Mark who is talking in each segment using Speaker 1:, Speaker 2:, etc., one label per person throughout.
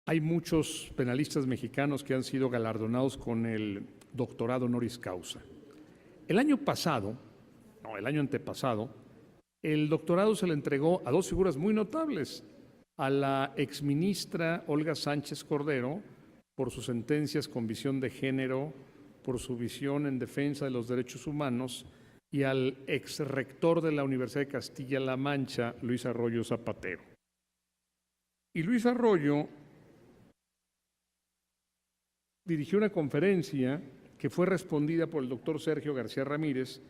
Speaker 1: Hay muchos penalistas mexicanos que han sido galardonados con el doctorado honoris causa. El año antepasado, el doctorado se le entregó a dos figuras muy notables, a la exministra Olga Sánchez Cordero, por sus sentencias con visión de género, por su visión en defensa de los derechos humanos, y al exrector de la Universidad de Castilla-La Mancha, Luis Arroyo Zapatero. Y Luis Arroyo dirigió una conferencia que fue respondida por el doctor Sergio García Ramírez,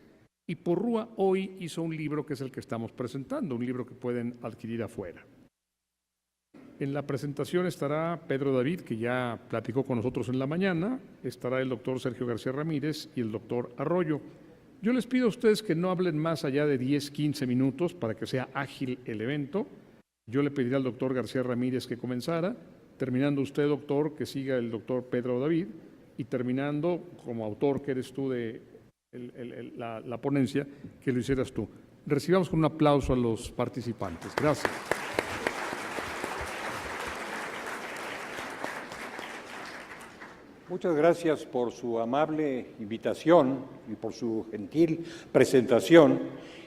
Speaker 1: y Porrúa hoy hizo un libro que es el que estamos presentando, un libro que pueden adquirir afuera. En la presentación estará Pedro David, que ya platicó con nosotros en la mañana, estará el doctor Sergio García Ramírez y el doctor Arroyo. Yo les pido a ustedes que no hablen más allá de 10, 15 minutos para que sea ágil el evento. Yo le pediré al doctor García Ramírez que comenzara, terminando usted, doctor, que siga el doctor Pedro David, y terminando, como autor que eres tú de la ponencia, que lo hicieras tú. Recibamos con un aplauso a los participantes. Gracias.
Speaker 2: Muchas gracias por su amable invitación y por su gentil presentación,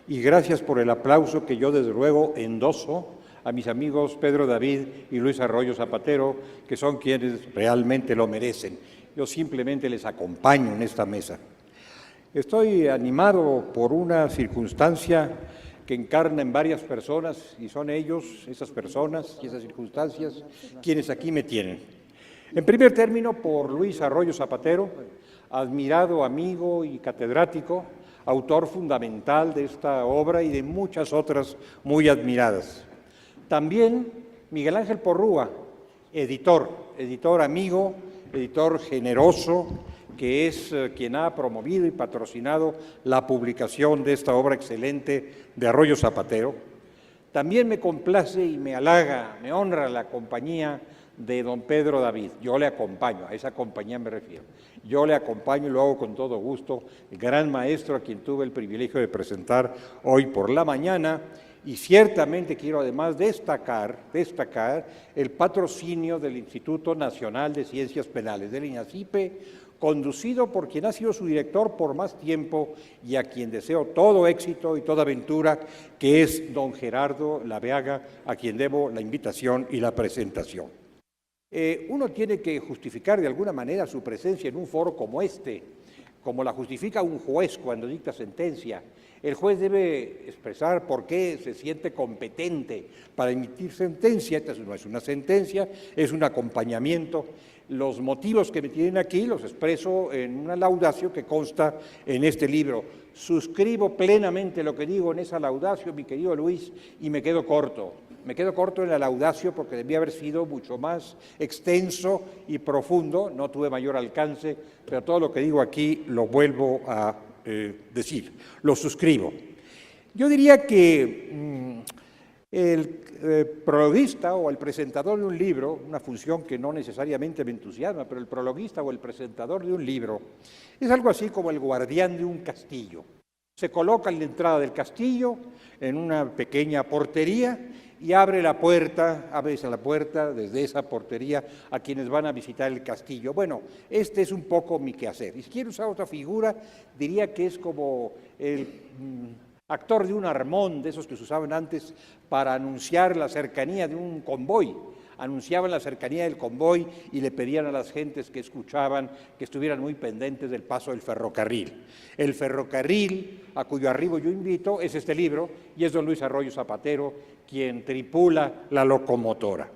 Speaker 2: y gracias por el aplauso que yo desde luego endoso a mis amigos Pedro David y Luis Arroyo Zapatero, que son quienes realmente lo merecen. Yo simplemente les acompaño en esta mesa. Estoy animado por una circunstancia que encarna en varias personas, y son ellos, esas personas y esas circunstancias, quienes aquí me tienen. En primer término, por Luis Arroyo Zapatero, admirado amigo y catedrático, autor fundamental de esta obra y de muchas otras muy admiradas. También Miguel Ángel Porrúa, editor amigo, editor generoso, que es quien ha promovido y patrocinado la publicación de esta obra excelente de Arroyo Zapatero. También me complace y me halaga, me honra la compañía de don Pedro David. Yo le acompaño, a esa compañía me refiero. Yo le acompaño y lo hago con todo gusto, el gran maestro a quien tuve el privilegio de presentar hoy por la mañana. Y ciertamente quiero además destacar el patrocinio del Instituto Nacional de Ciencias Penales, del INACIPE, conducido por quien ha sido su director por más tiempo y a quien deseo todo éxito y toda aventura, que es don Gerardo Laveaga, a quien debo la invitación y la presentación. Uno tiene que justificar de alguna manera su presencia en un foro como este, como la justifica un juez cuando dicta sentencia. El juez debe expresar por qué se siente competente para emitir sentencia. Esta no es una sentencia, es un acompañamiento. Los motivos que me tienen aquí los expreso en una laudatio que consta en este libro. Suscribo plenamente lo que digo en esa laudatio, mi querido Luis, y me quedo corto. Me quedo corto en la laudatio porque debía haber sido mucho más extenso y profundo. No tuve mayor alcance, pero todo lo que digo aquí lo vuelvo a decir, lo suscribo. Yo diría que el prologuista o el presentador de un libro, una función que no necesariamente me entusiasma, pero el prologuista o el presentador de un libro es algo así como el guardián de un castillo. Se coloca en la entrada del castillo, en una pequeña portería, y abre la puerta desde esa portería a quienes van a visitar el castillo. Bueno, este es un poco mi quehacer. Y si quiero usar otra figura, diría que es como el actor de un armón, de esos que se usaban antes para anunciar la cercanía de un convoy. Anunciaban la cercanía del convoy y le pedían a las gentes que escuchaban que estuvieran muy pendientes del paso del ferrocarril. El ferrocarril a cuyo arribo yo invito es este libro, y es don Luis Arroyo Zapatero quien tripula la locomotora.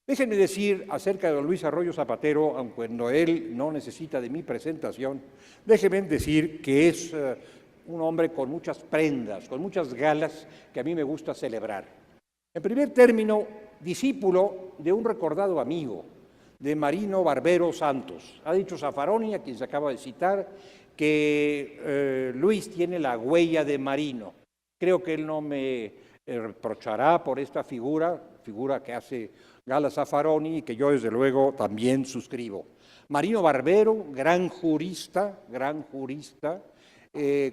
Speaker 2: Déjenme decir acerca de don Luis Arroyo Zapatero, aun cuando él no necesita de mi presentación, déjenme decir que es un hombre con muchas prendas, con muchas galas que a mí me gusta celebrar. En primer término, discípulo de un recordado amigo, de Marino Barbero Santos. Ha dicho Zaffaroni, a quien se acaba de citar, que Luis tiene la huella de Marino. Creo que él no me reprochará por esta figura que hace gala Zaffaroni y que yo desde luego también suscribo. Marino Barbero, gran jurista,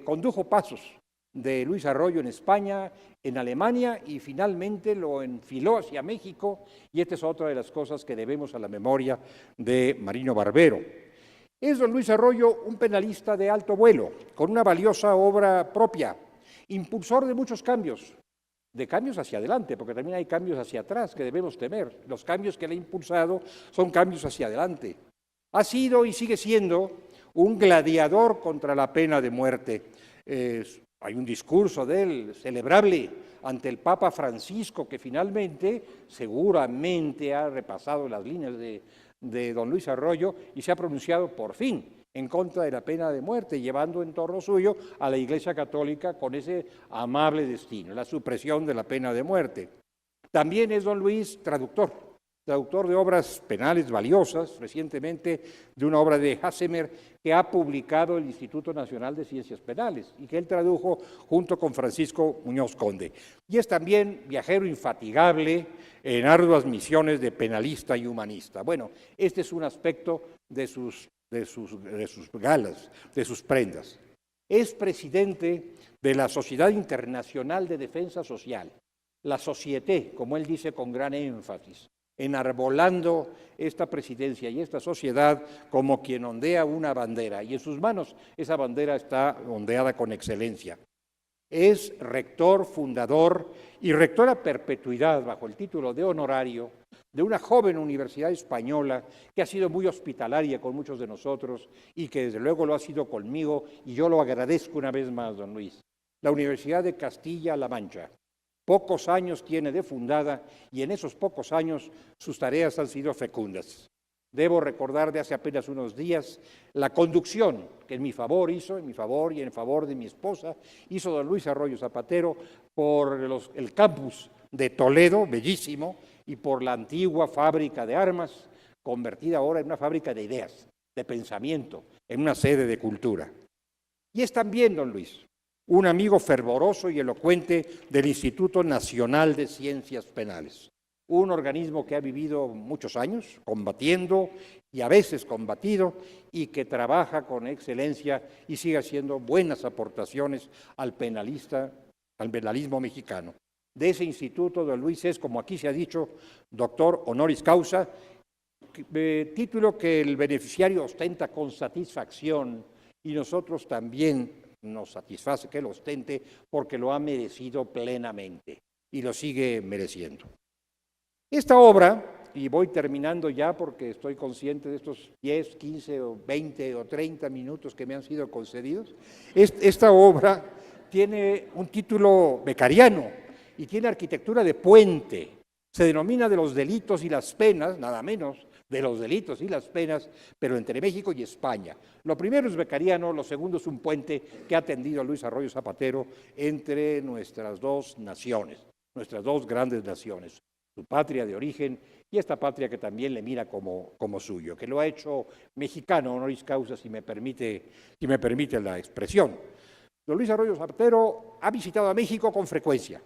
Speaker 2: condujo pasos de Luis Arroyo en España, en Alemania, y finalmente lo enfiló hacia México, y esta es otra de las cosas que debemos a la memoria de Marino Barbero. Es don Luis Arroyo un penalista de alto vuelo, con una valiosa obra propia, impulsor de muchos cambios, de cambios hacia adelante, porque también hay cambios hacia atrás que debemos temer. Los cambios que él ha impulsado son cambios hacia adelante. Ha sido y sigue siendo un gladiador contra la pena de muerte. Hay un discurso de él celebrable ante el Papa Francisco, que finalmente seguramente ha repasado las líneas de don Luis Arroyo y se ha pronunciado por fin en contra de la pena de muerte, llevando en torno suyo a la Iglesia Católica con ese amable destino, la supresión de la pena de muerte. También es don Luis traductor de obras penales valiosas, recientemente de una obra de Hassemer que ha publicado el Instituto Nacional de Ciencias Penales y que él tradujo junto con Francisco Muñoz Conde. Y es también viajero infatigable en arduas misiones de penalista y humanista. Bueno, este es un aspecto de sus galas, de sus prendas. Es presidente de la Sociedad Internacional de Defensa Social, la Société, como él dice con gran énfasis, enarbolando esta presidencia y esta sociedad como quien ondea una bandera, y en sus manos esa bandera está ondeada con excelencia. Es rector, fundador y rector a perpetuidad, bajo el título de honorario, de una joven universidad española que ha sido muy hospitalaria con muchos de nosotros y que desde luego lo ha sido conmigo, y yo lo agradezco una vez más, don Luis. La Universidad de Castilla-La Mancha. Pocos años tiene de fundada y en esos pocos años sus tareas han sido fecundas. Debo recordar de hace apenas unos días la conducción que en mi favor hizo, en mi favor y en favor de mi esposa, hizo don Luis Arroyo Zapatero por el campus de Toledo, bellísimo, y por la antigua fábrica de armas, convertida ahora en una fábrica de ideas, de pensamiento, en una sede de cultura. Y es también, don Luis, un amigo fervoroso y elocuente del Instituto Nacional de Ciencias Penales, un organismo que ha vivido muchos años combatiendo y a veces combatido y que trabaja con excelencia y sigue haciendo buenas aportaciones al penalismo mexicano. De ese instituto, don Luis es, como aquí se ha dicho, doctor honoris causa, título que el beneficiario ostenta con satisfacción y nosotros también nos satisface que lo ostente porque lo ha merecido plenamente y lo sigue mereciendo. Esta obra, y voy terminando ya porque estoy consciente de estos 10, 15 o 20 o 30 minutos que me han sido concedidos, esta obra tiene un título becariano y tiene arquitectura de puente. Se denomina de los delitos y las penas, nada menos, de los delitos y las penas, pero entre México y España. Lo primero es becariano, lo segundo es un puente que ha tendido a Luis Arroyo Zapatero entre nuestras dos naciones, nuestras dos grandes naciones, su patria de origen y esta patria que también le mira como suyo, que lo ha hecho mexicano honoris causa, si me permite la expresión. Don Luis Arroyo Zapatero ha visitado a México con frecuencia,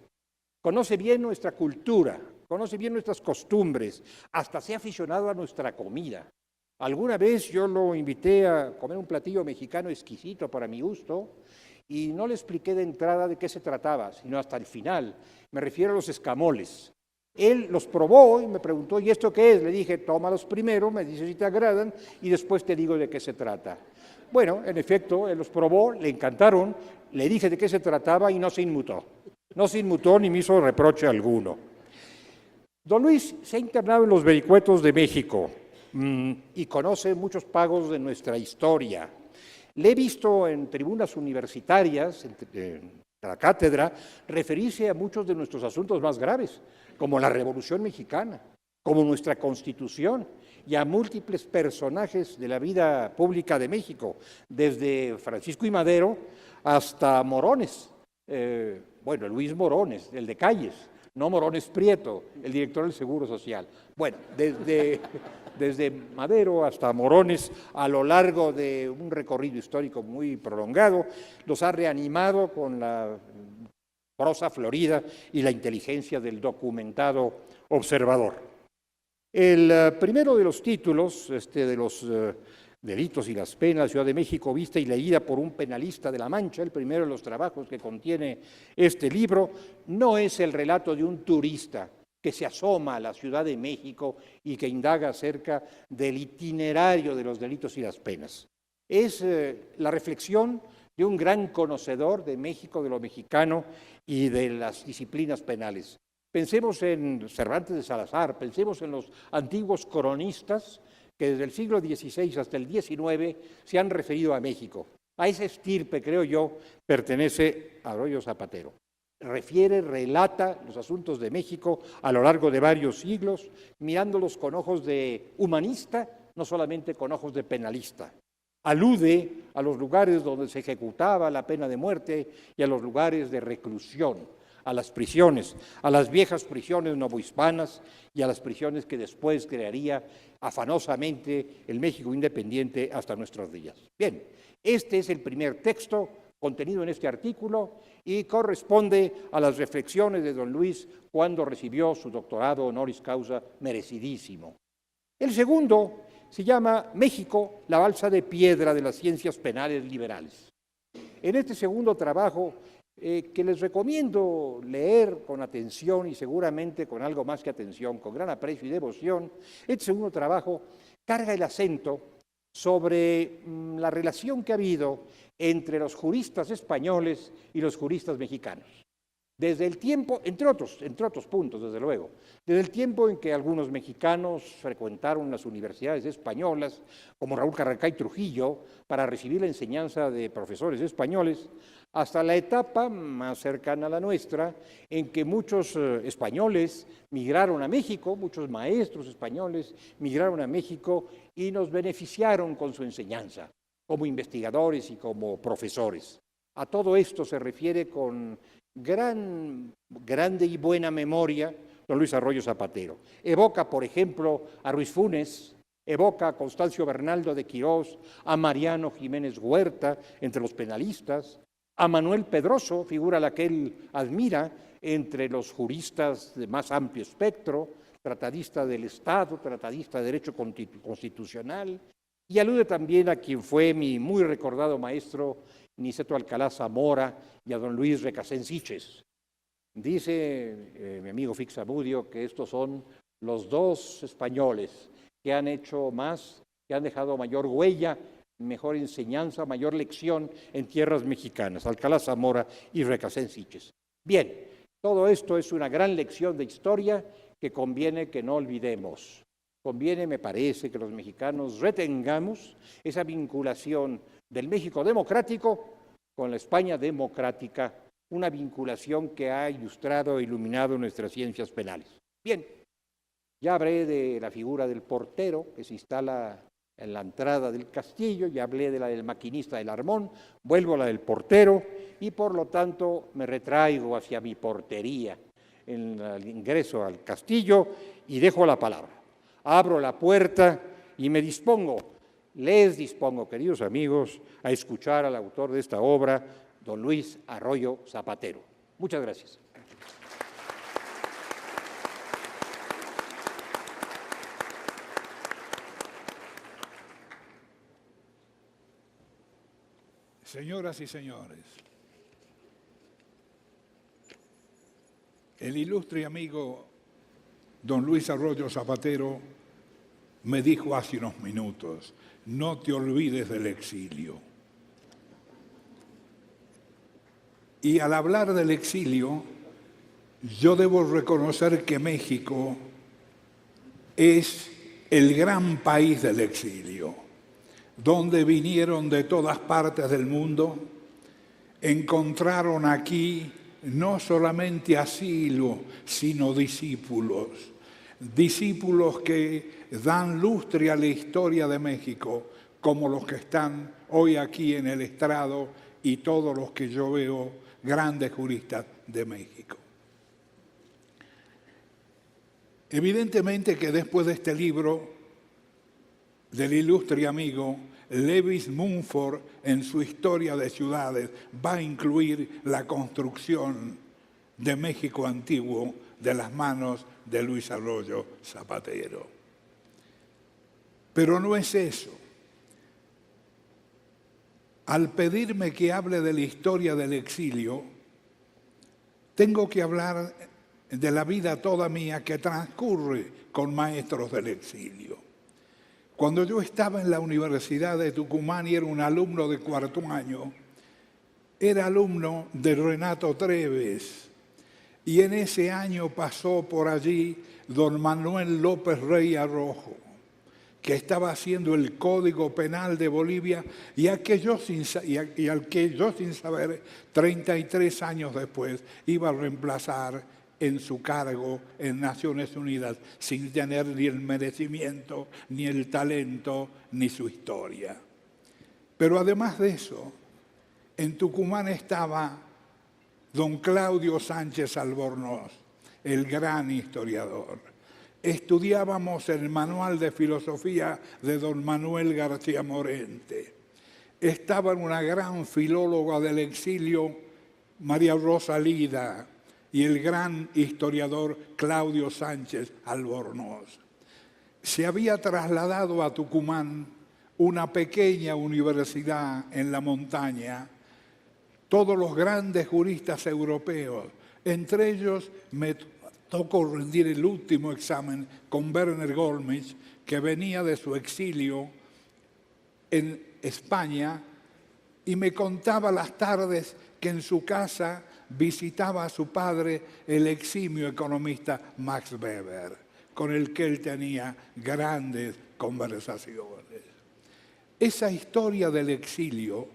Speaker 2: conoce bien nuestra cultura, conoce bien nuestras costumbres, hasta se ha aficionado a nuestra comida. Alguna vez yo lo invité a comer un platillo mexicano exquisito para mi gusto y no le expliqué de entrada de qué se trataba, sino hasta el final. Me refiero a los escamoles. Él los probó y me preguntó, ¿y esto qué es? Le dije, tómalos primero, me dice si te agradan y después te digo de qué se trata. Bueno, en efecto, él los probó, le encantaron, le dije de qué se trataba y no se inmutó. No se inmutó ni me hizo reproche alguno. Don Luis se ha internado en los vericuetos de México y conoce muchos pagos de nuestra historia. Le he visto en tribunas universitarias, en la cátedra, referirse a muchos de nuestros asuntos más graves, como la Revolución Mexicana, como nuestra Constitución, y a múltiples personajes de la vida pública de México, desde Francisco I. Madero hasta Morones. Luis Morones, el de Calles, no Morones Prieto, el director del Seguro Social. Bueno, desde Madero hasta Morones, a lo largo de un recorrido histórico muy prolongado, los ha reanimado con la prosa florida y la inteligencia del documentado observador. El primero de los títulos, de los Delitos y las penas, Ciudad de México, vista y leída por un penalista de La Mancha, el primero de los trabajos que contiene este libro, no es el relato de un turista que se asoma a la Ciudad de México y que indaga acerca del itinerario de los delitos y las penas. Es la reflexión de un gran conocedor de México, de lo mexicano y de las disciplinas penales. Pensemos en Cervantes de Salazar, pensemos en los antiguos cronistas que desde el siglo XVI hasta el XIX se han referido a México. A esa estirpe, creo yo, pertenece Arroyo Zapatero. Refiere, relata los asuntos de México a lo largo de varios siglos, mirándolos con ojos de humanista, no solamente con ojos de penalista. Alude a los lugares donde se ejecutaba la pena de muerte y a los lugares de reclusión, a las prisiones, a las viejas prisiones novohispanas y a las prisiones que después crearía afanosamente el México independiente hasta nuestros días. Bien, este es el primer texto contenido en este artículo y corresponde a las reflexiones de don Luis cuando recibió su doctorado honoris causa merecidísimo. El segundo se llama México, la balsa de piedra de las ciencias penales liberales. En este segundo trabajo, que les recomiendo leer con atención y seguramente con algo más que atención, con gran aprecio y devoción, este segundo trabajo carga el acento sobre la relación que ha habido entre los juristas españoles y los juristas mexicanos. Desde el tiempo, entre otros puntos, desde luego, desde el tiempo en que algunos mexicanos frecuentaron las universidades españolas, como Raúl Carrancay Trujillo, para recibir la enseñanza de profesores españoles, hasta la etapa más cercana a la nuestra, en que muchos españoles migraron a México, muchos maestros españoles migraron a México y nos beneficiaron con su enseñanza, como investigadores y como profesores. A todo esto se refiere con grande y buena memoria don Luis Arroyo Zapatero. Evoca, por ejemplo, a Ruiz Funes, evoca a Constancio Bernaldo de Quirós, a Mariano Jiménez Huerta, entre los penalistas, a Manuel Pedroso, figura a la que él admira entre los juristas de más amplio espectro, tratadista del Estado, tratadista de Derecho Constitucional, y alude también a quien fue mi muy recordado maestro Niceto Alcalá Zamora y a don Luis Recasén Siches. Dice mi amigo Fix Amudio que estos son los dos españoles que han hecho más, que han dejado mayor huella, mejor enseñanza, mayor lección en tierras mexicanas, Alcalá Zamora y Recasén Siches. Bien, todo esto es una gran lección de historia que conviene que no olvidemos. Conviene, me parece, que los mexicanos retengamos esa vinculación del México democrático con la España democrática, una vinculación que ha ilustrado e iluminado nuestras ciencias penales. Bien, ya hablé de la figura del portero que se instala en la entrada del castillo, ya hablé de la del maquinista del armón, vuelvo a la del portero y por lo tanto me retraigo hacia mi portería en el ingreso al castillo y dejo la palabra. Abro la puerta y me dispongo, les dispongo, queridos amigos, a escuchar al autor de esta obra, don Luis Arroyo Zapatero. Muchas gracias.
Speaker 3: Señoras y señores, el ilustre amigo don Luis Arroyo Zapatero me dijo hace unos minutos, no te olvides del exilio. Y al hablar del exilio, yo debo reconocer que México es el gran país del exilio, donde vinieron de todas partes del mundo, encontraron aquí no solamente asilo, sino discípulos que dan lustre a la historia de México, como los que están hoy aquí en el estrado y todos los que yo veo grandes juristas de México. Evidentemente que después de este libro del ilustre amigo, Lewis Mumford, en su Historia de Ciudades, va a incluir la construcción de México antiguo de las manos de Luis Arroyo Zapatero. Pero no es eso. al pedirme que hable de la historia del exilio, tengo que hablar de la vida toda mía que transcurre con maestros del exilio. Cuando yo estaba en la Universidad de Tucumán y era un alumno de cuarto año, era alumno de Renato Treves, y en ese año pasó por allí don Manuel López Rey Arrojo, que estaba haciendo el Código Penal de Bolivia y al que yo sin saber, 33 años después, iba a reemplazar en su cargo en Naciones Unidas, sin tener ni el merecimiento, ni el talento, ni su historia. Pero además de eso, en Tucumán estaba don Claudio Sánchez Albornoz, el gran historiador. Estudiábamos el manual de filosofía de don Manuel García Morente. Estaba una gran filóloga del exilio, María Rosa Lida, y el gran historiador Claudio Sánchez Albornoz. Se había trasladado a Tucumán una pequeña universidad en la montaña, todos los grandes juristas europeos, entre ellos me tocó rendir el último examen con Werner Gollmich, que venía de su exilio en España y me contaba las tardes que en su casa visitaba a su padre, el eximio economista Max Weber, con el que él tenía grandes conversaciones. Esa historia del exilio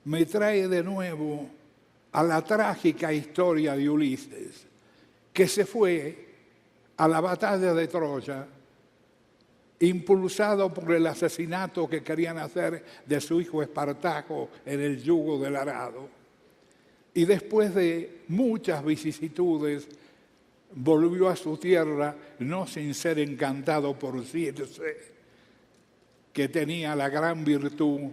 Speaker 3: me trae de nuevo a la trágica historia de Ulises, que se fue a la batalla de Troya, impulsado por el asesinato que querían hacer de su hijo Espartaco en el yugo del arado. Y después de muchas vicisitudes, volvió a su tierra, no sin ser encantado por Circe, que tenía la gran virtud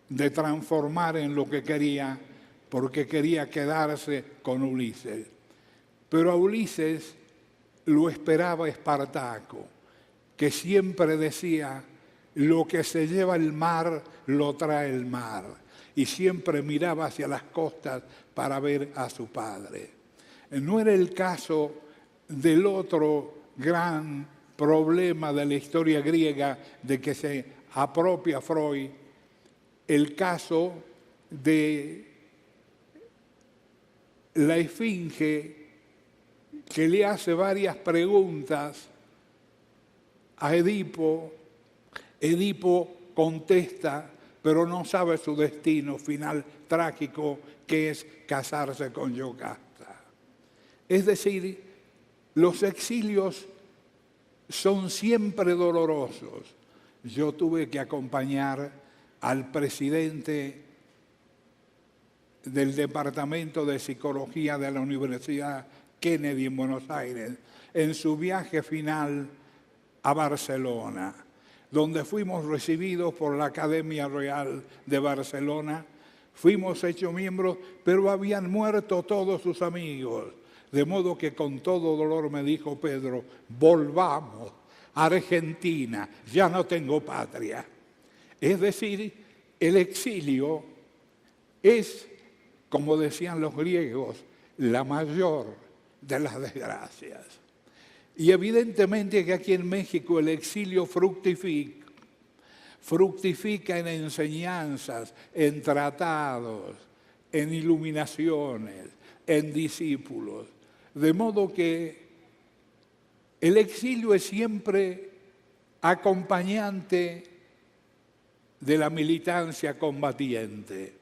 Speaker 3: de transformar en lo que quería, porque quería quedarse con Ulises. Pero a Ulises lo esperaba Espartaco, que siempre decía, lo que se lleva el mar, lo trae el mar. Y siempre miraba hacia las costas para ver a su padre. No era el caso del otro gran problema de la historia griega de que se apropia Freud, el caso de la esfinge que le hace varias preguntas a Edipo. Edipo contesta, pero no sabe su destino final trágico, que es casarse con Yocasta. Es decir, los exilios son siempre dolorosos. Yo tuve que acompañar al presidente del Departamento de Psicología de la Universidad Kennedy en Buenos Aires en su viaje final a Barcelona, donde fuimos recibidos por la Academia Real de Barcelona. Fuimos hechos miembros, pero habían muerto todos sus amigos. De modo que con todo dolor me dijo Pedro, volvamos a Argentina, ya no tengo patria. Es decir, el exilio es, como decían los griegos, la mayor de las desgracias. Y evidentemente que aquí en México el exilio fructifica en enseñanzas, en tratados, en iluminaciones, en discípulos. De modo que el exilio es siempre acompañante de la militancia combatiente,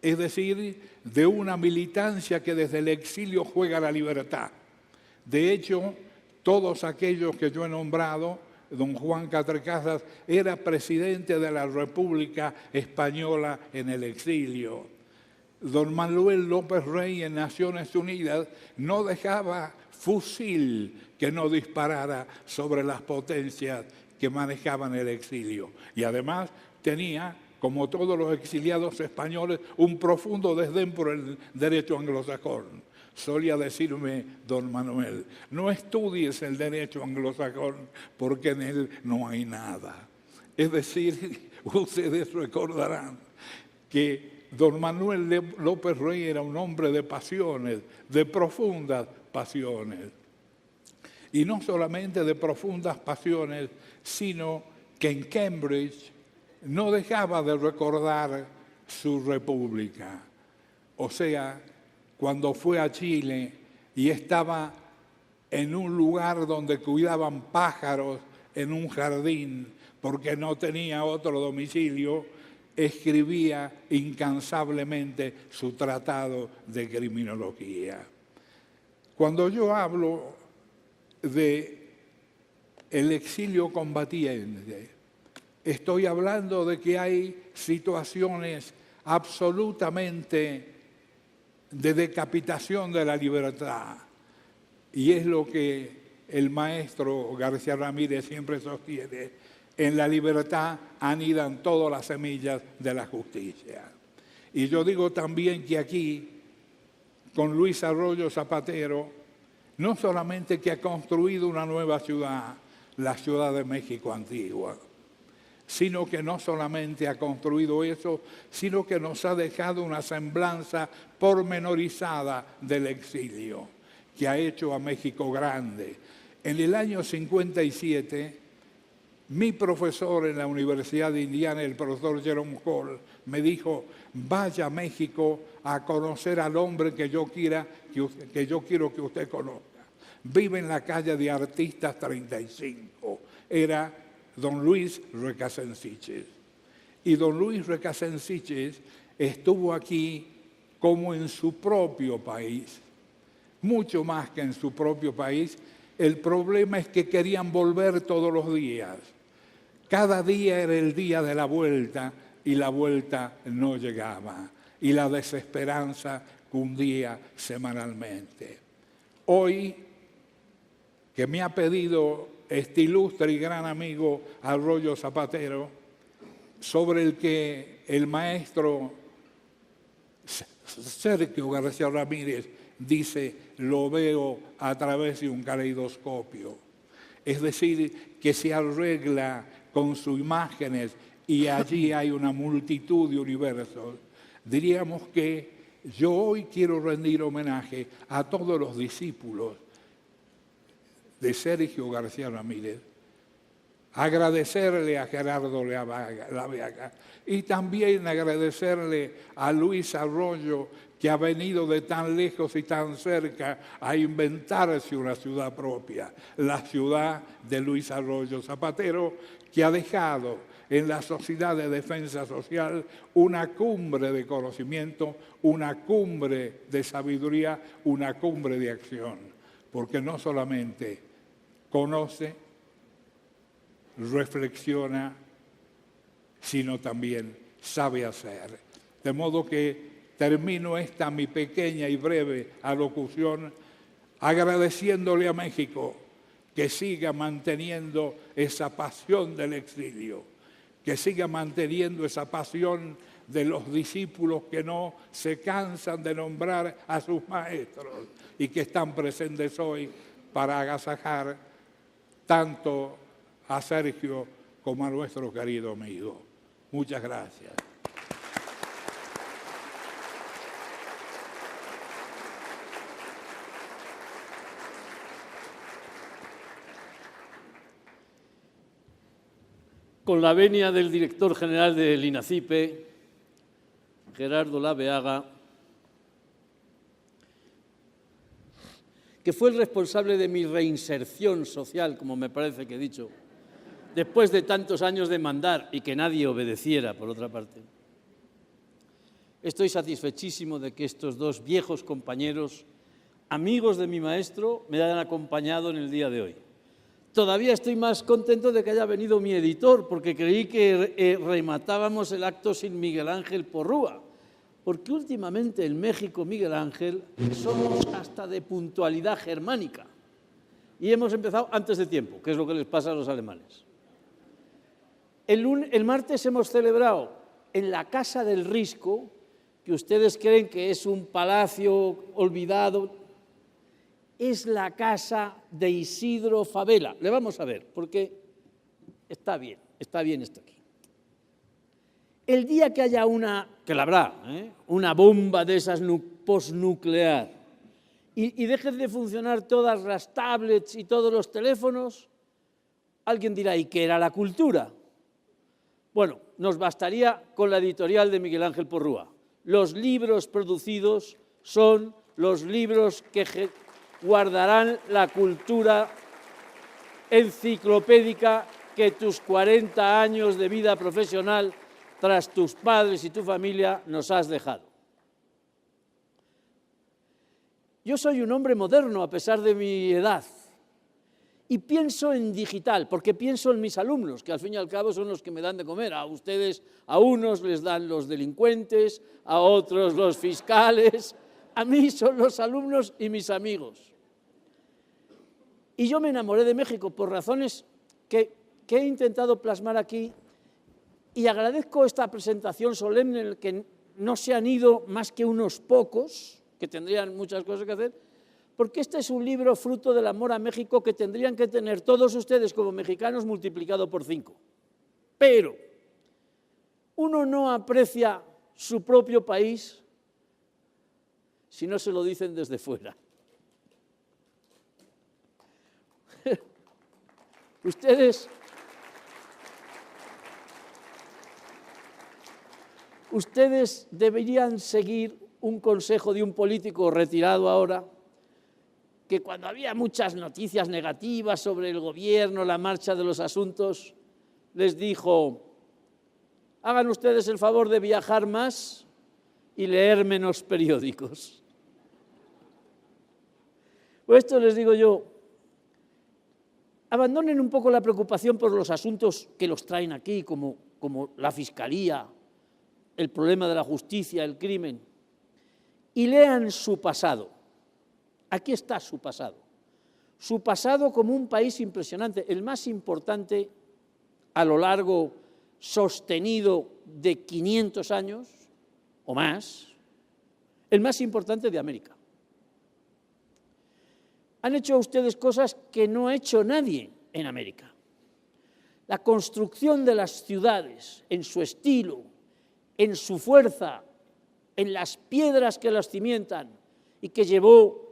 Speaker 3: es decir, de una militancia que desde el exilio juega la libertad. De hecho, todos aquellos que yo he nombrado, don Juan Catrecasas era presidente de la República Española en el exilio. Don Manuel López Rey en Naciones Unidas no dejaba fusil que no disparara sobre las potencias que manejaban el exilio. Y además tenía, como todos los exiliados españoles, un profundo desdén por el derecho anglosajón. Solía decirme don Manuel, no estudies el derecho anglosajón porque en él no hay nada. Es decir, ustedes recordarán que don Manuel López Rey era un hombre de pasiones, de profundas pasiones. Y no solamente de profundas pasiones, sino que en Cambridge no dejaba de recordar su república. O sea, cuando fue a Chile y estaba en un lugar donde cuidaban pájaros en un jardín, porque no tenía otro domicilio, escribía incansablemente su tratado de criminología. Cuando yo hablo de el exilio combatiente, estoy hablando de que hay situaciones absolutamente de decapitación de la libertad, y es lo que el maestro García Ramírez siempre sostiene: en la libertad anidan todas las semillas de la justicia. Y yo digo también que aquí, con Luis Arroyo Zapatero, no solamente que ha construido una nueva ciudad, la Ciudad de México antigua, sino que no solamente ha construido eso, sino que nos ha dejado una semblanza pormenorizada del exilio, que ha hecho a México grande. En el año 57, mi profesor en la Universidad de Indiana, el profesor Jerome Hall, me dijo: vaya a México a conocer al hombre que yo quiero que usted conozca. Vive en la calle de Artistas 35. Era don Luis Recasensiches. Y don Luis Recasensiches estuvo aquí como en su propio país, mucho más que en su propio país. El problema es que querían volver todos los días. Cada día era el día de la vuelta y la vuelta no llegaba. Y la desesperanza cundía semanalmente. Hoy, que me ha pedido este ilustre y gran amigo Arroyo Zapatero, sobre el que el maestro Sergio García Ramírez dice: lo veo a través de un caleidoscopio. Es decir, que se arregla con sus imágenes y allí hay una multitud de universos. Diríamos que yo hoy quiero rendir homenaje a todos los discípulos de Sergio García Ramírez, agradecerle a Gerardo Laveaga y también agradecerle a Luis Arroyo, que ha venido de tan lejos y tan cerca a inventarse una ciudad propia, la ciudad de Luis Arroyo Zapatero, que ha dejado en la Sociedad de Defensa Social una cumbre de conocimiento, una cumbre de sabiduría, una cumbre de acción, porque no solamente conoce, reflexiona, sino también sabe hacer. De modo que termino esta mi pequeña y breve alocución agradeciéndole a México que siga manteniendo esa pasión del exilio, que siga manteniendo esa pasión de los discípulos que no se cansan de nombrar a sus maestros y que están presentes hoy para agasajar tanto a Sergio como a nuestro querido amigo. Muchas gracias.
Speaker 4: Con la venia del director general del INACIPE, Gerardo Laveaga, que fue el responsable de mi reinserción social, como me parece que he dicho, después de tantos años de mandar y que nadie obedeciera, por otra parte. Estoy satisfechísimo de que estos dos viejos compañeros, amigos de mi maestro, me hayan acompañado en el día de hoy. Todavía estoy más contento de que haya venido mi editor, porque creí que rematábamos el acto sin Miguel Ángel Porrúa, porque últimamente en México, Miguel Ángel, somos hasta de puntualidad germánica y hemos empezado antes de tiempo, que es lo que les pasa a los alemanes. El martes hemos celebrado en la Casa del Risco, que ustedes creen que es un palacio olvidado, es la casa de Isidro Fabela. Le vamos a ver, porque está bien esto aquí. El día que haya que la habrá, una bomba de esas postnuclear, y dejen de funcionar todas las tablets y todos los teléfonos, alguien dirá, ¿y qué era la cultura? Bueno, nos bastaría con la editorial de Miguel Ángel Porrúa. Los libros producidos son los libros que guardarán la cultura enciclopédica que tus 40 años de vida profesional tras tus padres y tu familia nos has dejado. Yo soy un hombre moderno a pesar de mi edad y pienso en digital, porque pienso en mis alumnos, que al fin y al cabo son los que me dan de comer. A ustedes, a unos les dan los delincuentes, a otros los fiscales, a mí son los alumnos y mis amigos. Y yo me enamoré de México por razones que he intentado plasmar aquí, y agradezco esta presentación solemne en la que no se han ido más que unos pocos, que tendrían muchas cosas que hacer, porque este es un libro fruto del amor a México que tendrían que tener todos ustedes como mexicanos multiplicado por 5. Pero uno no aprecia su propio país si no se lo dicen desde fuera. Ustedes deberían seguir un consejo de un político retirado ahora, que cuando había muchas noticias negativas sobre el gobierno, la marcha de los asuntos, les dijo, hagan ustedes el favor de viajar más y leer menos periódicos. Pues esto les digo yo, abandonen un poco la preocupación por los asuntos que los traen aquí, como la fiscalía, el problema de la justicia, el crimen, y lean su pasado. Aquí está su pasado como un país impresionante, el más importante a lo largo sostenido de 500 años o más, el más importante de América. Han hecho ustedes cosas que no ha hecho nadie en América. La construcción de las ciudades en su estilo, en su fuerza, en las piedras que las cimientan y que llevó,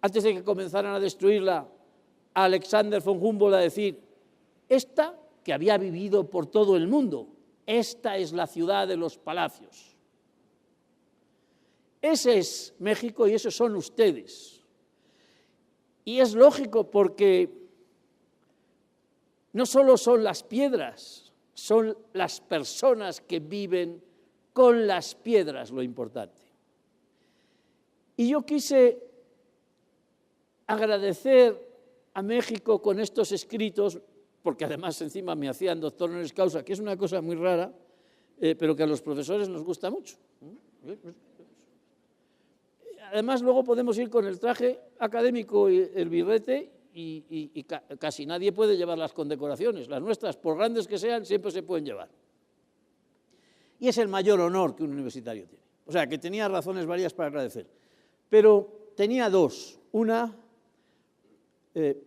Speaker 4: antes de que comenzaran a destruirla, a Alexander von Humboldt a decir, esta que había vivido por todo el mundo, esta es la ciudad de los palacios. Ese es México y esos son ustedes. Y es lógico porque no solo son las piedras, son las personas que viven con las piedras lo importante. Y yo quise agradecer a México con estos escritos, porque además encima me hacían doctor honoris causa, que es una cosa muy rara, pero que a los profesores nos gusta mucho. Además luego podemos ir con el traje académico y el birrete y casi nadie puede llevar las condecoraciones. Las nuestras, por grandes que sean, siempre se pueden llevar. Y es el mayor honor que un universitario tiene. O sea, que tenía razones varias para agradecer. Pero tenía dos. Una,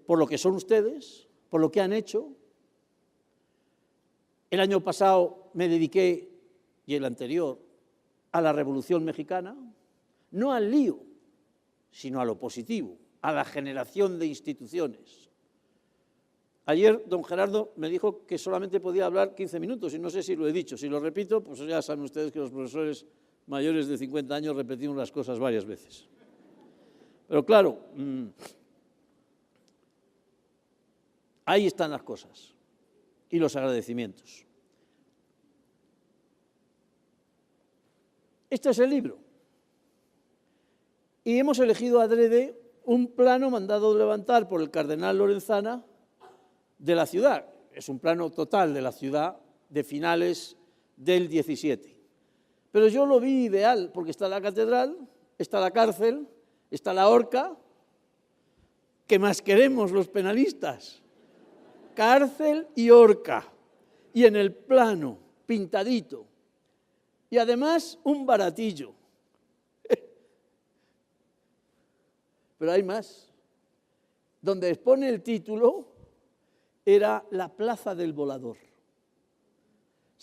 Speaker 4: por lo que son ustedes, por lo que han hecho. El año pasado me dediqué, y el anterior, a la Revolución Mexicana, no al lío, sino a lo positivo, a la generación de instituciones. Ayer don Gerardo me dijo que solamente podía hablar 15 minutos, y no sé si lo he dicho. Si lo repito, pues ya saben ustedes que los profesores mayores de 50 años repetimos las cosas varias veces. Pero claro, ahí están las cosas y los agradecimientos. Este es el libro. Y hemos elegido adrede un plano mandado levantar por el cardenal Lorenzana de la ciudad. Es un plano total de la ciudad de finales del 17. Pero yo lo vi ideal porque está la catedral, está la cárcel, está la horca. ¿Qué más queremos los penalistas? Cárcel y horca. Y en el plano, pintadito. Y además un baratillo. Pero hay más. Donde expone el título era la Plaza del Volador.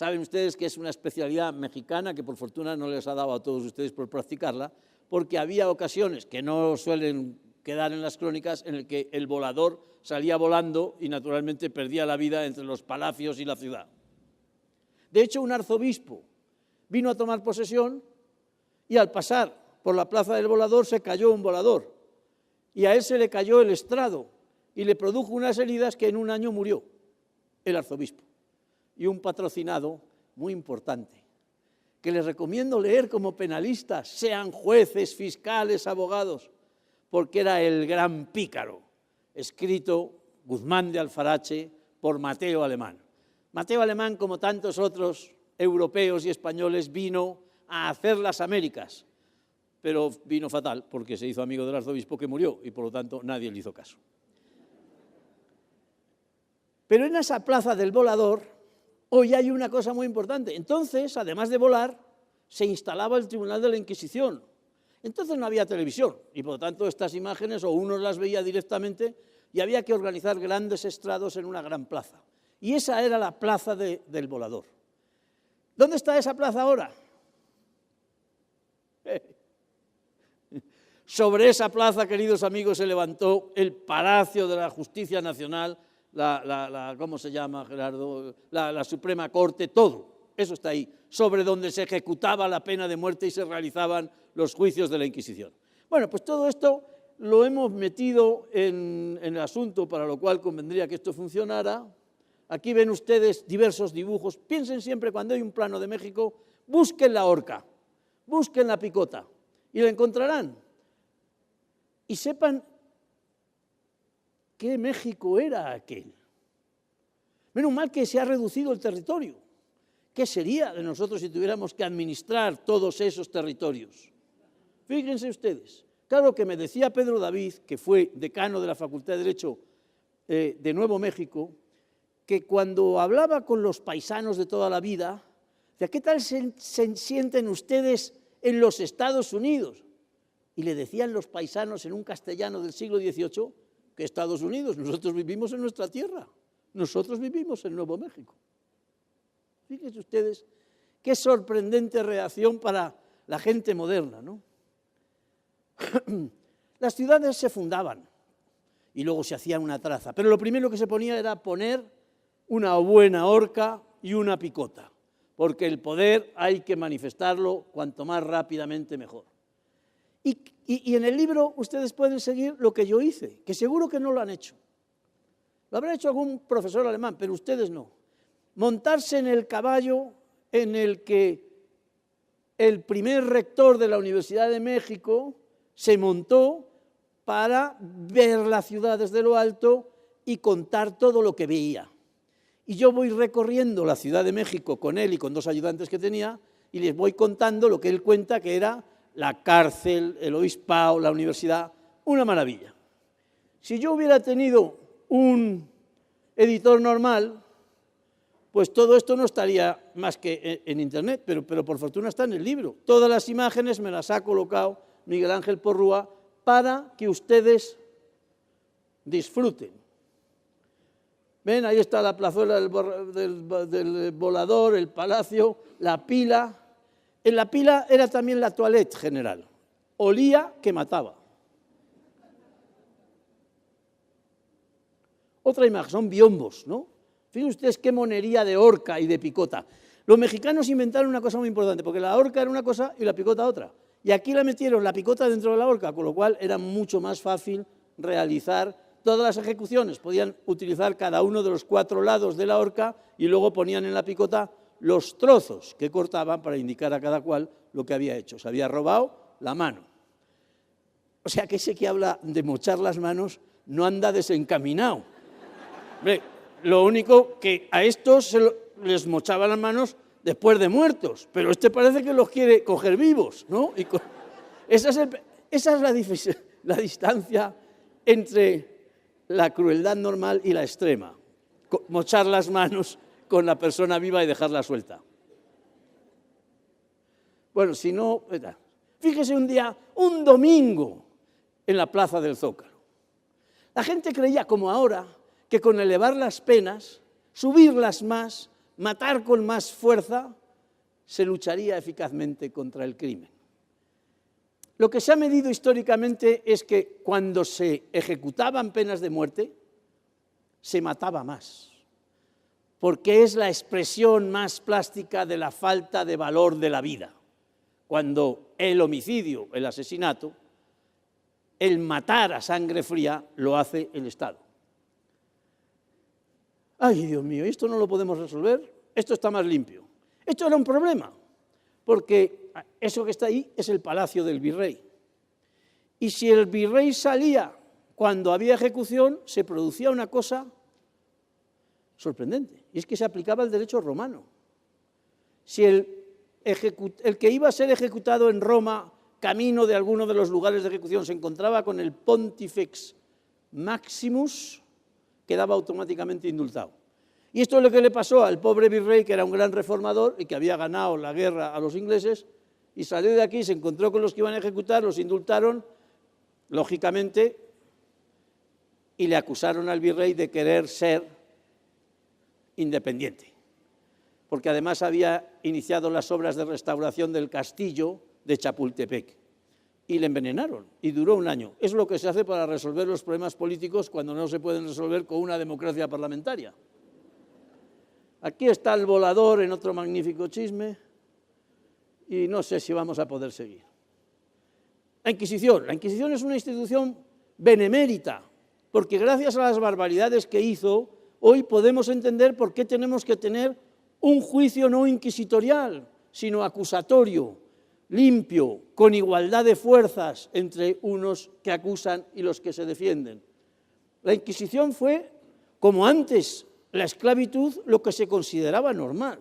Speaker 4: Saben ustedes que es una especialidad mexicana que por fortuna no les ha dado a todos ustedes por practicarla, porque había ocasiones que no suelen quedar en las crónicas en el que el volador salía volando y naturalmente perdía la vida entre los palacios y la ciudad. De hecho, un arzobispo vino a tomar posesión y al pasar por la plaza del volador se cayó un volador y a él se le cayó el estrado y le produjo unas heridas que en un año murió el arzobispo. Y un patrocinado muy importante, que les recomiendo leer como penalistas, sean jueces, fiscales, abogados, porque era El Gran Pícaro, escrito Guzmán de Alfarache por Mateo Alemán. Mateo Alemán, como tantos otros europeos y españoles, vino a hacer las Américas, pero vino fatal porque se hizo amigo del arzobispo que murió y por lo tanto nadie le hizo caso. Pero en esa plaza del volador hoy hay una cosa muy importante. Entonces, además de volar, se instalaba el Tribunal de la Inquisición. Entonces no había televisión y por lo tanto estas imágenes o uno las veía directamente y había que organizar grandes estrados en una gran plaza. Y esa era la plaza del volador. ¿Dónde está esa plaza ahora? Sobre esa plaza, queridos amigos, se levantó el Palacio de la Justicia Nacional, ¿cómo se llama, Gerardo? La Suprema Corte, todo. Eso está ahí, sobre donde se ejecutaba la pena de muerte y se realizaban los juicios de la Inquisición. Bueno, pues todo esto lo hemos metido en el asunto, para lo cual convendría que esto funcionara. Aquí ven ustedes diversos dibujos. Piensen siempre, cuando hay un plano de México, busquen la horca, busquen la picota y la encontrarán. Y sepan qué México era aquel. Menos mal que se ha reducido el territorio. ¿Qué sería de nosotros si tuviéramos que administrar todos esos territorios? Fíjense ustedes. Claro que me decía Pedro David, que fue decano de la Facultad de Derecho de Nuevo México, que cuando hablaba con los paisanos de toda la vida, decía, ¿qué tal se sienten ustedes en los Estados Unidos? Y le decían los paisanos en un castellano del siglo XVIII, que Estados Unidos, nosotros vivimos en nuestra tierra, nosotros vivimos en Nuevo México. Fíjense ustedes qué sorprendente reacción para la gente moderna, ¿no? Las ciudades se fundaban y luego se hacía una traza, pero lo primero que se ponía era poner una buena horca y una picota, porque el poder hay que manifestarlo cuanto más rápidamente mejor. Y en el libro ustedes pueden seguir lo que yo hice, que seguro que no lo han hecho. Lo habrá hecho algún profesor alemán, pero ustedes no. Montarse en el caballo en el que el primer rector de la Universidad de México se montó para ver la ciudad desde lo alto y contar todo lo que veía. Y yo voy recorriendo la Ciudad de México con él y con dos ayudantes que tenía y les voy contando lo que él cuenta que era la cárcel, el obispado, la universidad, una maravilla. Si yo hubiera tenido un editor normal, pues todo esto no estaría más que en internet, pero por fortuna está en el libro. Todas las imágenes me las ha colocado Miguel Ángel Porrúa para que ustedes disfruten. Ven, ahí está la plazuela del volador, el palacio, la pila. En la pila era también la toilette general. Olía que mataba. Otra imagen, son biombos, ¿no? Fíjense ustedes qué monería de horca y de picota. Los mexicanos inventaron una cosa muy importante, porque la horca era una cosa y la picota otra. Y aquí la metieron la picota dentro de la horca, con lo cual era mucho más fácil realizar todas las ejecuciones. Podían utilizar cada uno de los 4 lados de la horca y luego ponían en la picota los trozos que cortaban para indicar a cada cual lo que había hecho. Se había robado la mano. O sea que ese que habla de mochar las manos no anda desencaminado. Hombre, lo único que a estos les mochaban las manos después de muertos, pero este parece que los quiere coger vivos, ¿no? Esa es la distancia entre la crueldad normal y la extrema. Mochar las manos con la persona viva y dejarla suelta. Bueno, si no, fíjese un domingo en la Plaza del Zócalo. La gente creía, como ahora, que con elevar las penas, subirlas más, matar con más fuerza, se lucharía eficazmente contra el crimen. Lo que se ha medido históricamente es que cuando se ejecutaban penas de muerte, se mataba más, porque es la expresión más plástica de la falta de valor de la vida. Cuando el homicidio, el asesinato, el matar a sangre fría, lo hace el Estado. Ay, Dios mío, ¿esto no lo podemos resolver? Esto está más limpio. Esto era un problema, porque eso que está ahí es el palacio del virrey. Y si el virrey salía cuando había ejecución, se producía una cosa sorprendente, y es que se aplicaba el derecho romano. Si el que iba a ser ejecutado en Roma, camino de alguno de los lugares de ejecución, se encontraba con el Pontifex Maximus, quedaba automáticamente indultado. Y esto es lo que le pasó al pobre virrey, que era un gran reformador y que había ganado la guerra a los ingleses, y salió de aquí, se encontró con los que iban a ejecutar, los indultaron, lógicamente, y le acusaron al virrey de querer ser independiente, porque además había iniciado las obras de restauración del castillo de Chapultepec, y le envenenaron, y duró un año. Es lo que se hace para resolver los problemas políticos cuando no se pueden resolver con una democracia parlamentaria. Aquí está el volador en otro magnífico chisme, y no sé si vamos a poder seguir. La Inquisición es una institución benemérita, porque gracias a las barbaridades que hizo, hoy podemos entender por qué tenemos que tener un juicio no inquisitorial, sino acusatorio, limpio, con igualdad de fuerzas entre unos que acusan y los que se defienden. La Inquisición fue, como antes la esclavitud, lo que se consideraba normal.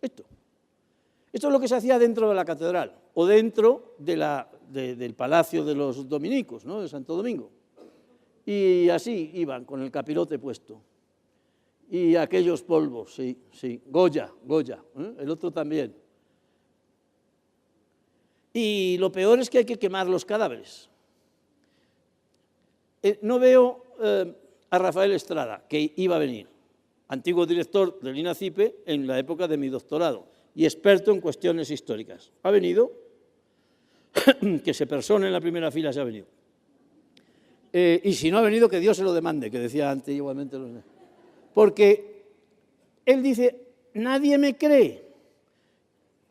Speaker 4: Esto es lo que se hacía dentro de la catedral o dentro del palacio de los dominicos, ¿no?, de Santo Domingo. Y así iban, con el capirote puesto. Y aquellos polvos, sí. Goya, el otro también. Y lo peor es que hay que quemar los cadáveres. No veo a Rafael Estrada, que iba a venir, antiguo director del INACIPE en la época de mi doctorado y experto en cuestiones históricas. Ha venido, que se persone en la primera fila si ha venido. Y si no ha venido, que Dios se lo demande, que decía antiguamente. Porque él dice, nadie me cree.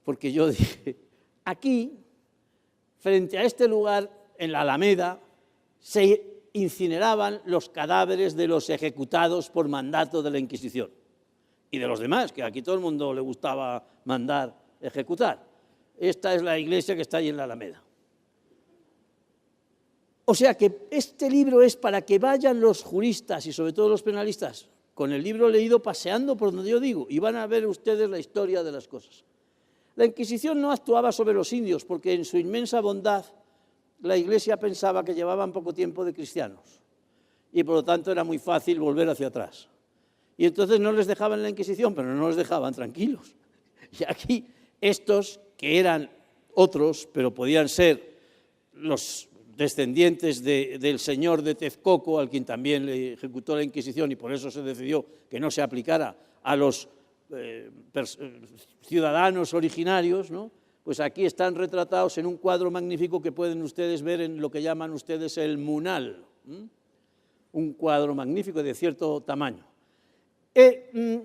Speaker 4: Porque yo dije, aquí, frente a este lugar, en la Alameda, se incineraban los cadáveres de los ejecutados por mandato de la Inquisición. Y de los demás, que aquí todo el mundo le gustaba mandar ejecutar. Esta es la iglesia que está ahí en la Alameda. O sea que este libro es para que vayan los juristas y sobre todo los penalistas con el libro leído paseando por donde yo digo y van a ver ustedes la historia de las cosas. La Inquisición no actuaba sobre los indios porque en su inmensa bondad la Iglesia pensaba que llevaban poco tiempo de cristianos y por lo tanto era muy fácil volver hacia atrás. Y entonces no les dejaban la Inquisición, pero no les dejaban tranquilos. Y aquí estos, que eran otros, pero podían ser los descendientes del señor de Texcoco, al quien también le ejecutó la Inquisición, y por eso se decidió que no se aplicara a los ciudadanos originarios, ¿no? Pues aquí están retratados en un cuadro magnífico que pueden ustedes ver en lo que llaman ustedes el Munal, un cuadro magnífico de cierto tamaño.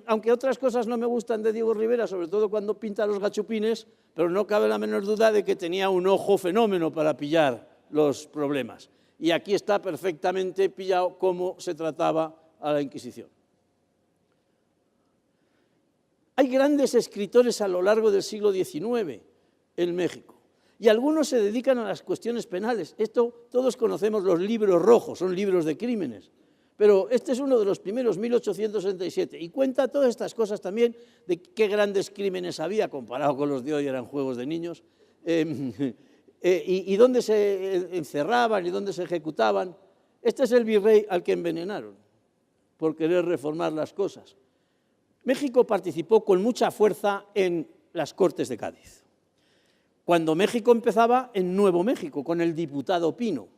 Speaker 4: Aunque otras cosas no me gustan de Diego Rivera, sobre todo cuando pinta los gachupines, pero no cabe la menor duda de que tenía un ojo fenómeno para pillar los problemas. Y aquí está perfectamente pillado cómo se trataba a la Inquisición. Hay grandes escritores a lo largo del siglo XIX en México, y algunos se dedican a las cuestiones penales. Todos conocemos los libros rojos, son libros de crímenes, pero este es uno de los primeros, 1867, y cuenta todas estas cosas también de qué grandes crímenes había, comparado con los de hoy, eran juegos de niños, y dónde se encerraban y dónde se ejecutaban. Este es el virrey al que envenenaron por querer reformar las cosas. México participó con mucha fuerza en las Cortes de Cádiz. Cuando México empezaba en Nuevo México, con el diputado Pino.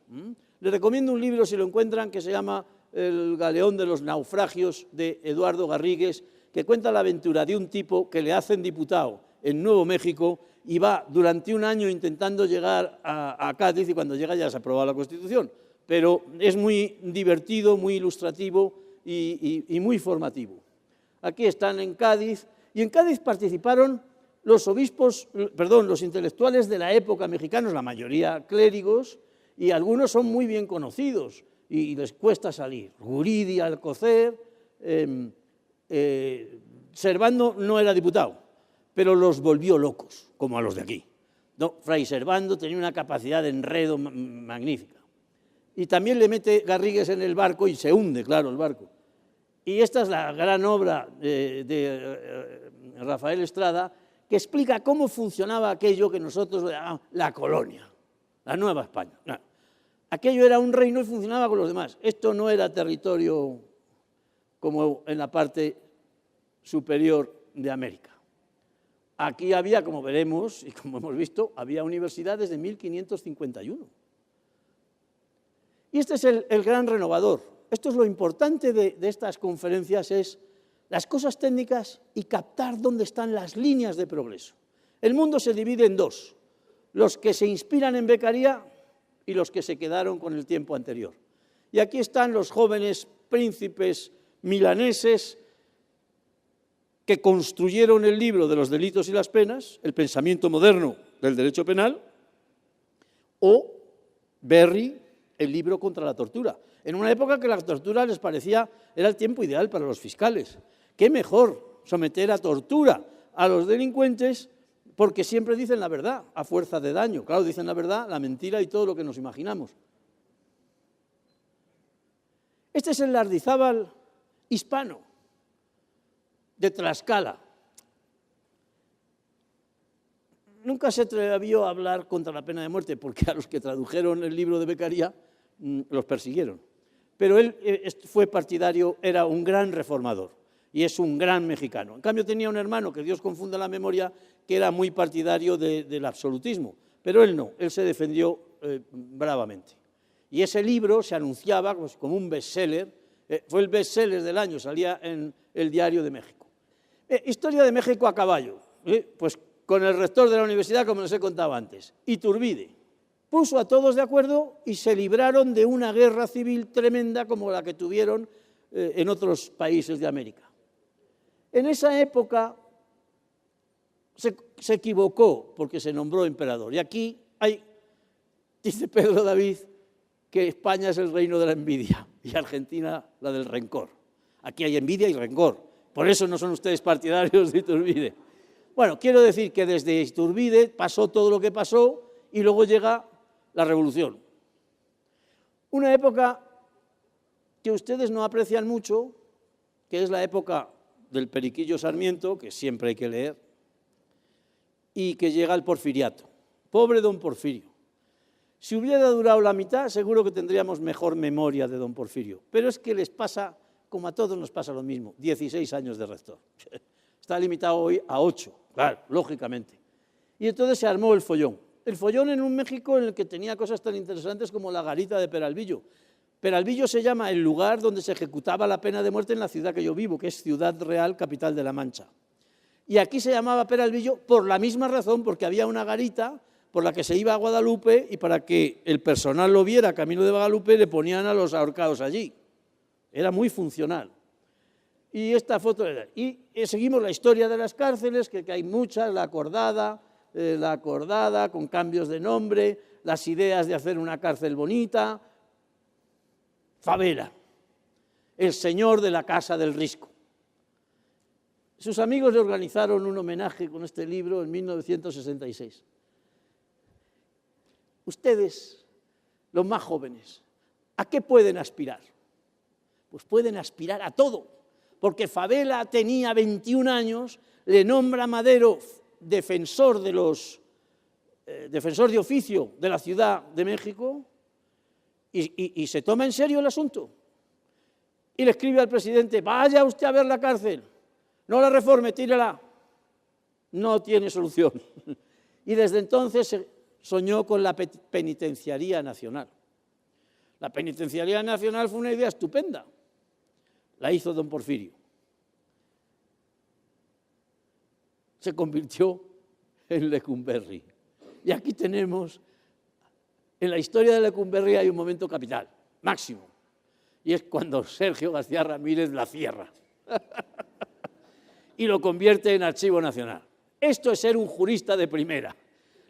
Speaker 4: Les recomiendo un libro, si lo encuentran, que se llama El galeón de los naufragios de Eduardo Garrigues, que cuenta la aventura de un tipo que le hacen diputado en Nuevo México y va durante un año intentando llegar a Cádiz, y cuando llega ya se ha aprobado la Constitución. Pero es muy divertido, muy ilustrativo y muy formativo. Aquí están en Cádiz, y en Cádiz participaron los los intelectuales de la época mexicanos, la mayoría clérigos, y algunos son muy bien conocidos y les cuesta salir. Guridi, Alcocer, Servando no era diputado, pero los volvió locos, como a los de aquí. No, Fray Servando tenía una capacidad de enredo magnífica. Y también le mete Garrigues en el barco y se hunde, claro, el barco. Y esta es la gran obra de Rafael Estrada, que explica cómo funcionaba aquello que nosotros llamamos la colonia, la Nueva España. Aquello era un reino y funcionaba con los demás. Esto no era territorio como en la parte superior de América. Aquí había, como veremos y como hemos visto, había universidades de 1551. Y este es el gran renovador. Esto es lo importante de estas conferencias, es las cosas técnicas y captar dónde están las líneas de progreso. El mundo se divide en dos: los que se inspiran en Beccaria y los que se quedaron con el tiempo anterior. Y aquí están los jóvenes príncipes milaneses que construyeron el libro de los delitos y las penas, el pensamiento moderno del derecho penal, o Berry, el libro contra la tortura. En una época que la tortura les parecía, era el tiempo ideal para los fiscales. ¿Qué mejor someter a tortura a los delincuentes? Porque siempre dicen la verdad, a fuerza de daño. Claro, dicen la verdad, la mentira y todo lo que nos imaginamos. Este es el Lardizábal hispano, de Tlaxcala. Nunca se atrevió a hablar contra la pena de muerte, porque a los que tradujeron el libro de Beccaria los persiguieron. Pero él fue partidario, era un gran reformador y es un gran mexicano. En cambio tenía un hermano, que Dios confunda la memoria, que era muy partidario del absolutismo, pero él no, él se defendió bravamente. Y ese libro se anunciaba pues, como un bestseller, fue el bestseller del año, salía en el Diario de México. Historia de México a caballo, pues con el rector de la universidad, como les he contado antes, Iturbide. Puso a todos de acuerdo y se libraron de una guerra civil tremenda como la que tuvieron en otros países de América. En esa época se equivocó porque se nombró emperador. Y aquí dice Pedro David, que España es el reino de la envidia y Argentina la del rencor. Aquí hay envidia y rencor. Por eso no son ustedes partidarios de Iturbide. Bueno, quiero decir que desde Iturbide pasó todo lo que pasó y luego llega la revolución. Una época que ustedes no aprecian mucho, que es la época del Periquillo Sarmiento, que siempre hay que leer, y que llega el porfiriato. Pobre don Porfirio. Si hubiera durado la mitad, seguro que tendríamos mejor memoria de don Porfirio. Pero es que les pasa, como a todos nos pasa lo mismo, 16 años de rector. Está limitado hoy a 8, claro, lógicamente. Y entonces se armó el follón. El follón en un México en el que tenía cosas tan interesantes como la garita de Peralvillo. Peralvillo se llama el lugar donde se ejecutaba la pena de muerte en la ciudad que yo vivo, que es Ciudad Real, capital de La Mancha. Y aquí se llamaba Peralvillo por la misma razón, porque había una garita por la que se iba a Guadalupe y para que el personal lo viera camino de Guadalupe le ponían a los ahorcados allí. Era muy funcional. Y esta foto, y seguimos la historia de las cárceles, que hay muchas, la acordada, con cambios de nombre, las ideas de hacer una cárcel bonita. Favela, el señor de la Casa del Risco. Sus amigos le organizaron un homenaje con este libro en 1966. Ustedes, los más jóvenes, ¿a qué pueden aspirar? Pues pueden aspirar a todo, porque Favela tenía 21 años, le nombra Madero defensor de oficio de la Ciudad de México y se toma en serio el asunto. Y le escribe al presidente, vaya usted a ver la cárcel, no la reforme, tírala. No tiene solución. Y desde entonces se soñó con la penitenciaría nacional. La penitenciaría nacional fue una idea estupenda. La hizo don Porfirio. Se convirtió en Lecumberri. Y aquí tenemos, en la historia de Lecumberri hay un momento capital, máximo, y es cuando Sergio García Ramírez la cierra y lo convierte en Archivo Nacional. Esto es ser un jurista de primera.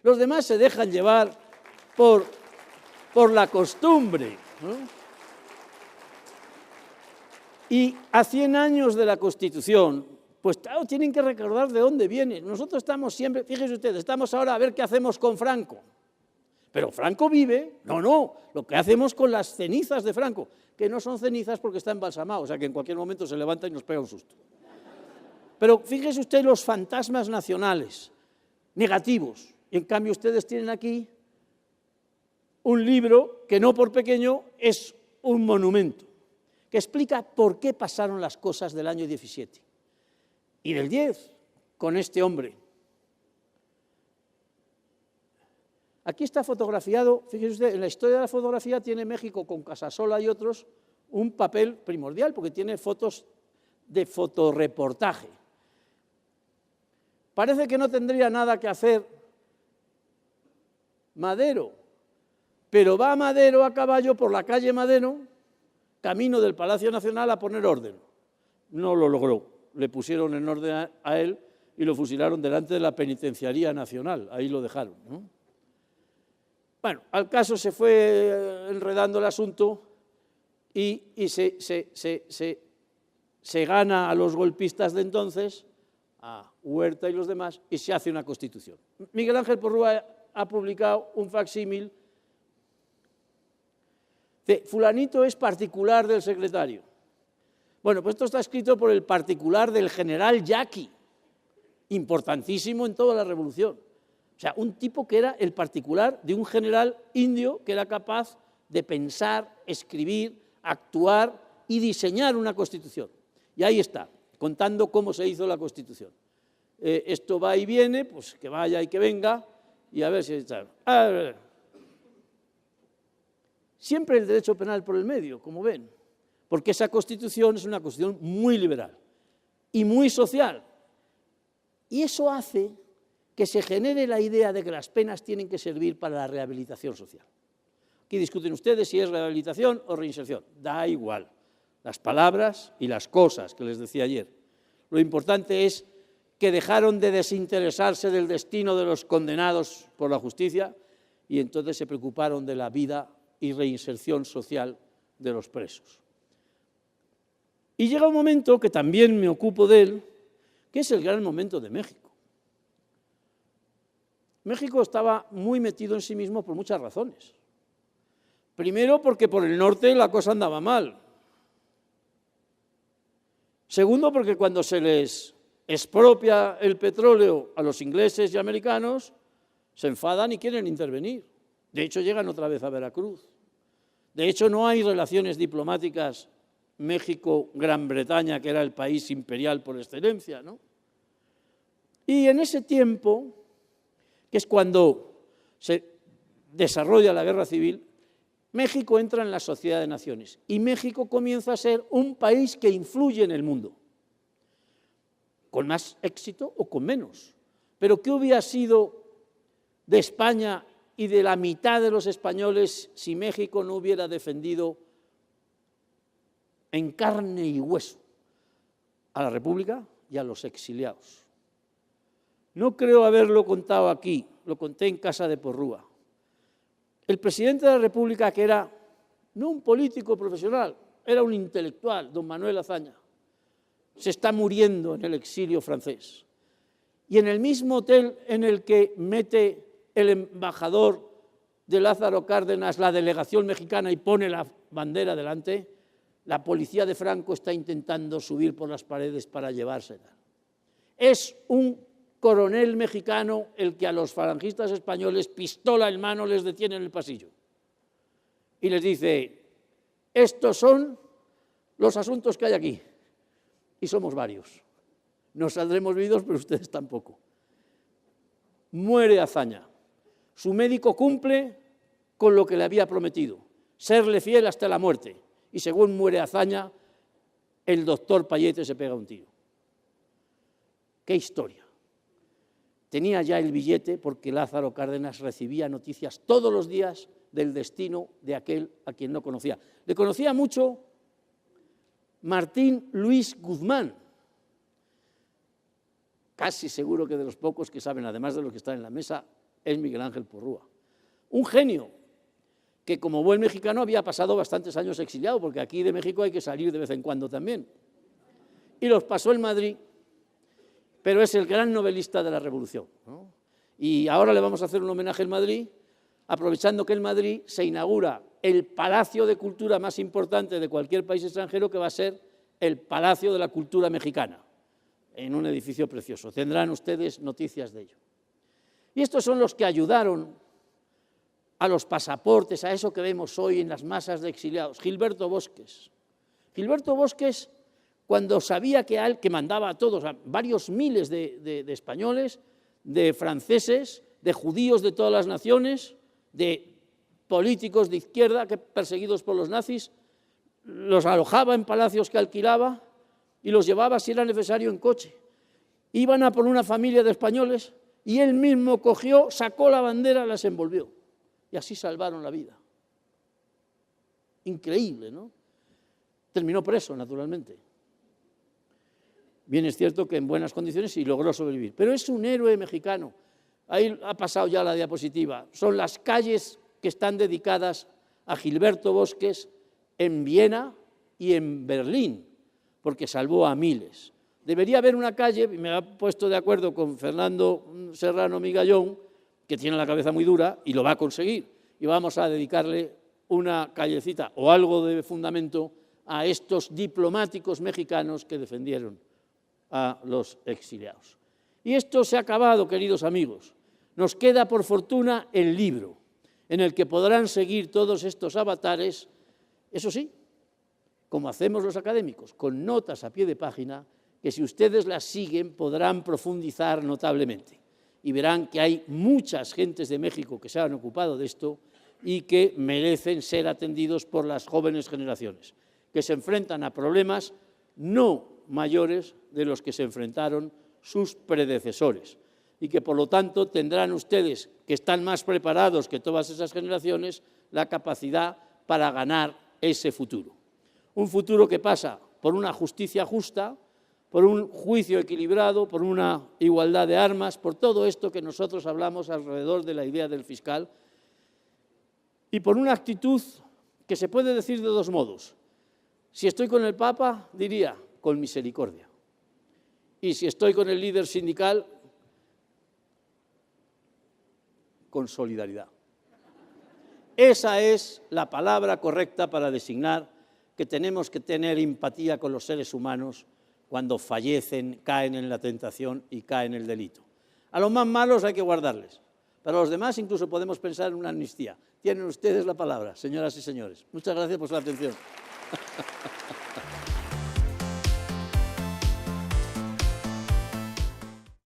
Speaker 4: Los demás se dejan llevar por la costumbre, ¿no? Y a 100 años de la Constitución, pues claro, tienen que recordar de dónde viene. Nosotros estamos siempre, fíjense ustedes, estamos ahora a ver qué hacemos con Franco. Pero Franco vive, no, lo que hacemos con las cenizas de Franco, que no son cenizas porque está embalsamado, o sea que en cualquier momento se levanta y nos pega un susto. Pero fíjese usted los fantasmas nacionales, negativos, y en cambio ustedes tienen aquí un libro que no por pequeño es un monumento, que explica por qué pasaron las cosas del año 17 y del 10 con este hombre. Aquí está fotografiado, fíjese usted, en la historia de la fotografía tiene México con Casasola y otros un papel primordial porque tiene fotos de fotoreportaje. Parece que no tendría nada que hacer Madero, pero va Madero a caballo por la calle Madero, camino del Palacio Nacional, a poner orden. No lo logró, le pusieron en orden a él y lo fusilaron delante de la Penitenciaría Nacional, ahí lo dejaron, ¿no? Bueno, al caso se fue enredando el asunto y se gana a los golpistas de entonces, a Huerta y los demás, y se hace una constitución. Miguel Ángel Porrúa ha publicado un facsímil de fulanito es particular del secretario. Bueno, pues esto está escrito por el particular del general Yaqui, importantísimo en toda la revolución. O sea, un tipo que era el particular de un general indio que era capaz de pensar, escribir, actuar y diseñar una constitución. Y ahí está, contando cómo se hizo la constitución. Esto va y viene, pues que vaya y que venga, y a ver si está. Siempre el derecho penal por el medio, como ven, porque esa constitución es una constitución muy liberal y muy social. Y eso hace que se genere la idea de que las penas tienen que servir para la rehabilitación social. Aquí discuten ustedes si es rehabilitación o reinserción. Da igual, las palabras y las cosas que les decía ayer. Lo importante es que dejaron de desinteresarse del destino de los condenados por la justicia y entonces se preocuparon de la vida y reinserción social de los presos. Y llega un momento que también me ocupo de él, que es el gran momento de México. México estaba muy metido en sí mismo por muchas razones. Primero, porque por el norte la cosa andaba mal. Segundo, porque cuando se les expropia el petróleo a los ingleses y americanos, se enfadan y quieren intervenir. De hecho, llegan otra vez a Veracruz. De hecho, no hay relaciones diplomáticas México-Gran Bretaña, que era el país imperial por excelencia, ¿no? Y en ese tiempo, que es cuando se desarrolla la guerra civil, México entra en la Sociedad de Naciones y México comienza a ser un país que influye en el mundo, con más éxito o con menos. Pero ¿qué hubiera sido de España y de la mitad de los españoles si México no hubiera defendido en carne y hueso a la República y a los exiliados? No creo haberlo contado aquí, lo conté en casa de Porrúa. El presidente de la República, que era no un político profesional, era un intelectual, don Manuel Azaña, se está muriendo en el exilio francés. Y en el mismo hotel en el que mete el embajador de Lázaro Cárdenas la delegación mexicana y pone la bandera delante, la policía de Franco está intentando subir por las paredes para llevársela. Es un coronel mexicano el que a los falangistas españoles, pistola en mano, les detiene en el pasillo y les dice: estos son los asuntos que hay aquí, y somos varios. Nos saldremos vivos, pero ustedes tampoco. Muere Azaña. Su médico cumple con lo que le había prometido. serle fiel hasta la muerte. Y según muere Azaña, el doctor Payete se pega un tiro. ¡Qué historia! Tenía ya el billete porque Lázaro Cárdenas recibía noticias todos los días del destino de aquel a quien no conocía. Le conocía mucho Martín Luis Guzmán, casi seguro que de los pocos que saben, además de los que están en la mesa, es Miguel Ángel Porrúa. Un genio que como buen mexicano había pasado bastantes años exiliado, porque aquí de México hay que salir de vez en cuando también. Y los pasó en Madrid, pero es el gran novelista de la Revolución, ¿no? Y ahora le vamos a hacer un homenaje en Madrid, aprovechando que en Madrid se inaugura el Palacio de Cultura más importante de cualquier país extranjero, que va a ser el Palacio de la Cultura Mexicana, en un edificio precioso. Tendrán ustedes noticias de ello. Y estos son los que ayudaron a los pasaportes, a eso que vemos hoy en las masas de exiliados. Gilberto Bosques. Gilberto Bosques, cuando sabía que mandaba a todos, a varios miles de españoles, de franceses, de judíos de todas las naciones, de políticos de izquierda que perseguidos por los nazis, los alojaba en palacios que alquilaba y los llevaba, si era necesario, en coche. Iban a por una familia de españoles y él mismo cogió, sacó la bandera, las envolvió. Y así salvaron la vida. Increíble, ¿no? Terminó preso, naturalmente. Bien, es cierto que en buenas condiciones y logró sobrevivir, pero es un héroe mexicano. Ahí ha pasado ya la diapositiva. Son las calles que están dedicadas a Gilberto Bosques en Viena y en Berlín, porque salvó a miles. Debería haber una calle, me ha puesto de acuerdo con Fernando Serrano Migallón, que tiene la cabeza muy dura y lo va a conseguir, y vamos a dedicarle una callecita o algo de fundamento a estos diplomáticos mexicanos que defendieron a los exiliados. Y esto se ha acabado, queridos amigos. Nos queda, por fortuna, el libro, en el que podrán seguir todos estos avatares, eso sí, como hacemos los académicos, con notas a pie de página, que si ustedes las siguen podrán profundizar notablemente. Y verán que hay muchas gentes de México que se han ocupado de esto y que merecen ser atendidos por las jóvenes generaciones, que se enfrentan a problemas no mayores de los que se enfrentaron sus predecesores y que, por lo tanto, tendrán ustedes, que están más preparados que todas esas generaciones, la capacidad para ganar ese futuro. Un futuro que pasa por una justicia justa, por un juicio equilibrado, por una igualdad de armas, por todo esto que nosotros hablamos alrededor de la idea del fiscal, y por una actitud que se puede decir de dos modos. Si estoy con el Papa, diría, con misericordia. Y si estoy con el líder sindical, con solidaridad. Esa es la palabra correcta para designar que tenemos que tener empatía con los seres humanos cuando fallecen, caen en la tentación y caen en el delito. A los más malos hay que guardarles. Para los demás incluso podemos pensar en una amnistía. Tienen ustedes la palabra, señoras y señores. Muchas gracias por su atención.